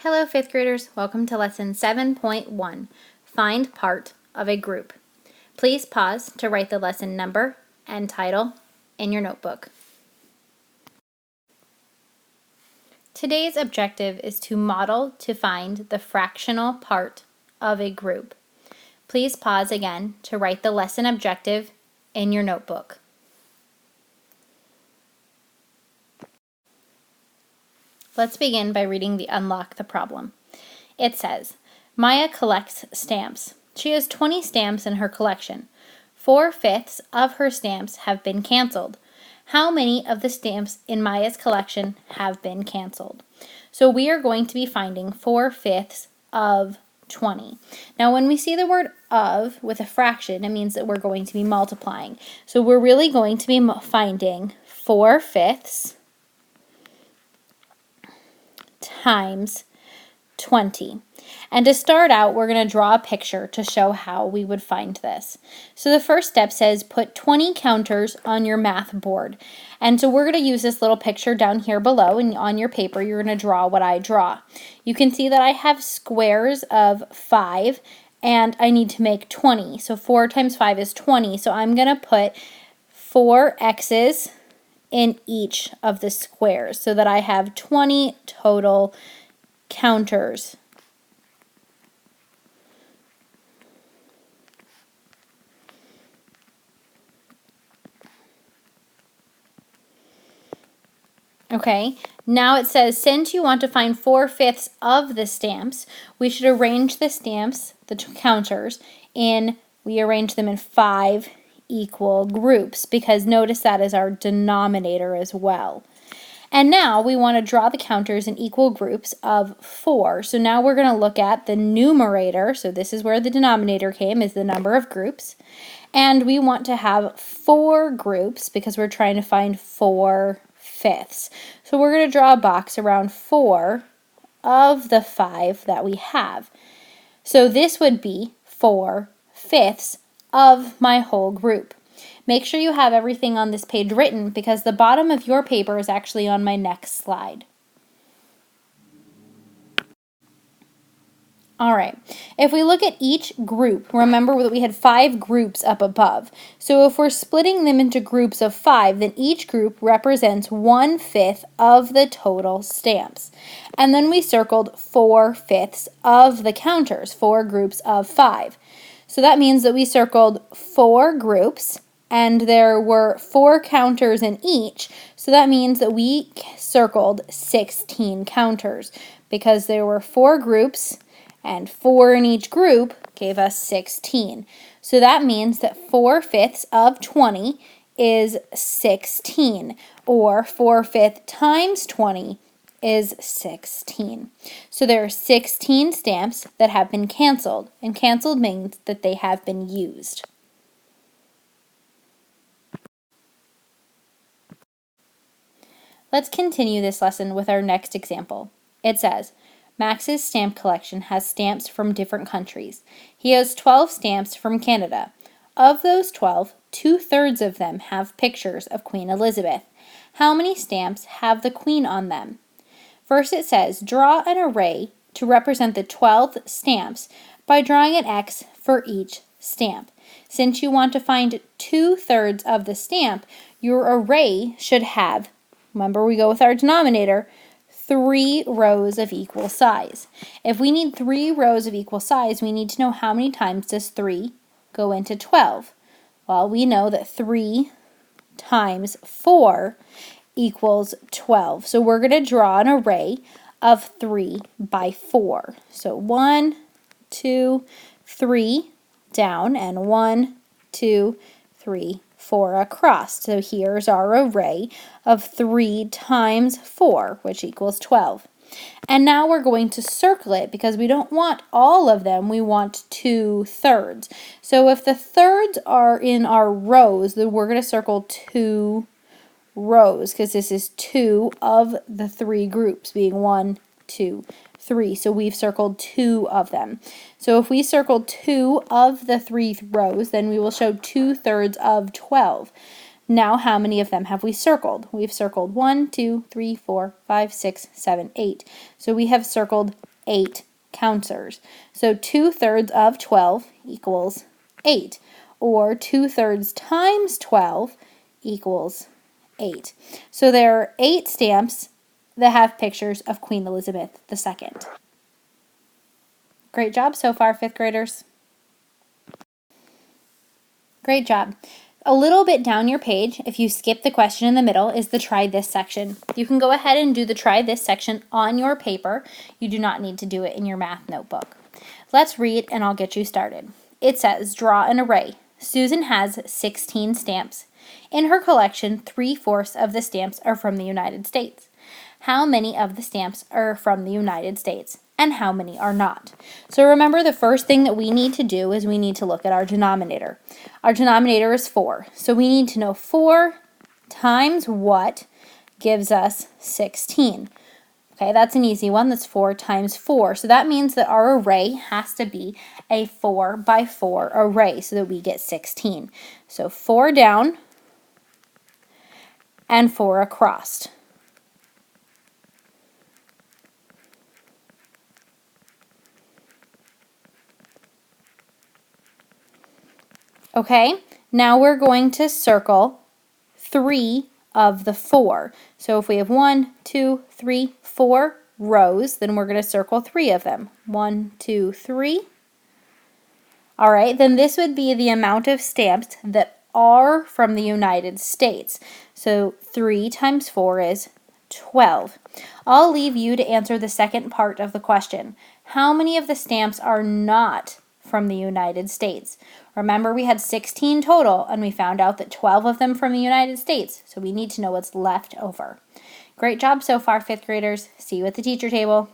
Hello, 5th graders. Welcome to Lesson 7.1, Find Part of a Group. Please pause to write the lesson number and title in your notebook. Today's objective is to model to find the fractional part of a group. Please pause again to write the lesson objective in your notebook. Let's begin by reading the Unlock the Problem. It says, Maya collects stamps. She has 20 stamps in her collection. 4/5 of her stamps have been canceled. How many of the stamps in Maya's collection have been canceled? So we are going to be finding 4/5 of 20. Now when we see the word of with a fraction, it means that we're going to be multiplying. So we're really going to be finding 4/5 times 20. And to start out, we're going to draw a picture to show how we would find this. So the first step says put 20 counters on your math board. And so we're going to use this little picture down here below, and on your paper you're going to draw what I draw. You can see that I have squares of 5 and I need to make 20. So 4 times 5 is 20. So I'm going to put 4 X's in each of the squares so that I have 20 total counters. Okay, now it says since you want to find 4/5 of the stamps, we should arrange the stamps, the counters, we arrange them in 5 equal groups because notice that is our denominator as well. And now we want to draw the counters in equal groups of 4. So now we're going to look at the numerator. So this is where the denominator came, is the number of groups. And we want to have 4 groups because we're trying to find 4/5. So we're going to draw a box around 4 of the 5 that we have. So this would be 4/5 of my whole group. Make sure you have everything on this page written because the bottom of your paper is actually on my next slide. Alright, if we look at each group, remember that we had 5 groups up above. So if we're splitting them into groups of 5, then each group represents 1/5 of the total stamps. And then we circled 4/5 of the counters, 4 groups of 5. So that means that we circled 4 groups and there were 4 counters in each. So that means that we circled 16 counters because there were 4 groups and 4 in each group gave us 16. So that means that 4/5 of 20 is 16, or 4/5 times 20 is 16. So there are 16 stamps that have been canceled, and canceled means that they have been used. Let's continue this lesson with our next example. It says, Max's stamp collection has stamps from different countries. He has 12 stamps from Canada. Of those 12, 2/3 of them have pictures of Queen Elizabeth. How many stamps have the Queen on them? First it says, draw an array to represent the 12 stamps by drawing an X for each stamp. Since you want to find 2/3 of the stamp, your array should have, remember we go with our denominator, 3 rows of equal size. If we need 3 rows of equal size, we need to know how many times does 3 go into 12. Well, we know that 3 times 4 equals 12. So we're going to draw an array of 3 by 4. So 1, 2, 3 down, and 1, 2, 3, 4 across. So here's our array of 3 times 4, which equals 12. And now we're going to circle it because we don't want all of them, we want 2/3. So if the thirds are in our rows, then we're going to circle 2 rows because this is 2 of the 3 groups, being 1, 2, 3. So we've circled 2 of them. So if we circle 2 of the 3 rows, then we will show 2/3 of 12. Now how many of them have we circled? We've circled 1, 2, 3, 4, 5, 6, 7, 8. So we have circled 8 counters. So 2/3 of 12 equals 8, or 2/3 times 12 equals 8. So there are 8 stamps that have pictures of Queen Elizabeth II. Great job so far, 5th graders. Great job. A little bit down your page, if you skip the question in the middle, is the try this section. You can go ahead and do the try this section on your paper. You do not need to do it in your math notebook. Let's read and I'll get you started. It says, draw an array. Susan has 16 stamps. In her collection, 3/4 of the stamps are from the United States. How many of the stamps are from the United States and how many are not? So remember, the first thing that we need to do is we need to look at our denominator. Our denominator is 4. So we need to know 4 times what gives us 16. Okay, that's an easy one. That's 4 times 4. So that means that our array has to be a 4 by 4 array so that we get 16. So 4 down and 4 across. Okay, now we're going to circle 3 of the 4. So if we have 1, 2, 3, 4 rows, then we're going to circle 3 of them. 1, 2, 3. All right, then this would be the amount of stamps that are from the United States. So 3 times 4 is 12. I'll leave you to answer the second part of the question. How many of the stamps are not from the United States? Remember, we had 16 total, and we found out that 12 of them from the United States, so we need to know what's left over. Great job so far, 5th graders. See you at the teacher table.